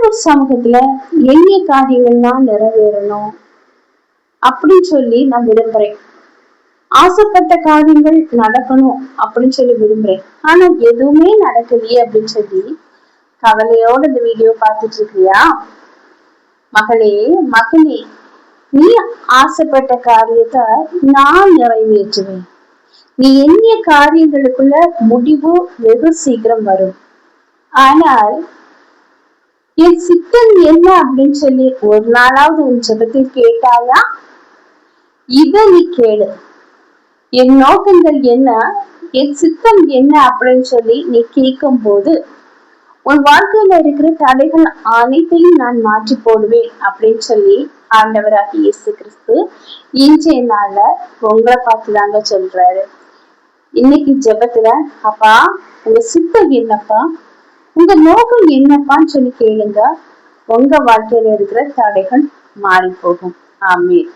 ஆண்டவர் சமூகத்துல எண்ணிய காரியங்கள்லாம் நிறைவேறணும் அப்படின்னு சொல்லி நான் விரும்புறேன். ஆசைப்பட்ட காரியங்கள் நடக்கணும் அப்படின்னு சொல்லி விரும்புறேன். ஆனா எதுவுமே நடக்கலையே அப்படின்னு சொல்லி கவலையோட இந்த வீடியோ பார்த்துட்டு இருக்கியா? மகளே மகனே, நீ ஆசைப்பட்ட காரியத்தை நான் நிறைவேற்றுவேன். நீ எண்ணிய காரியங்களுக்குள்ள முடிவு வெகு சீக்கிரம் வரும். ஆனால் என் சித்தம் என்ன அப்படின்னு சொல்லி ஒரு நாளாவது உன் ஜெபத்தில் கேட்டாயா? இத நீ கேளு. என் நோக்கங்கள் என்ன, என் சித்தம் என்ன அப்படின்னு சொல்லி நீ கேட்கும் போது உன் வாழ்க்கையில இருக்கிற தடைகள் அனைத்தையும் நான் மாற்றி போடுவேன் அப்படின்னு சொல்லி ஆண்டவராக இயேசு கிறிஸ்து இன்றைய நாள்ல உங்களை பார்த்துதாங்க சொல்றாரு. இன்னைக்கு ஜெபத்துல, அப்பா உங்க சித்தம் என்னப்பா, உங்க நோக்கம் என்னப்பான்னு சொல்லி கேளுங்க. உங்க வாழ்க்கையில இருக்கிற தடைகள் மாறி போகும். ஆமென்.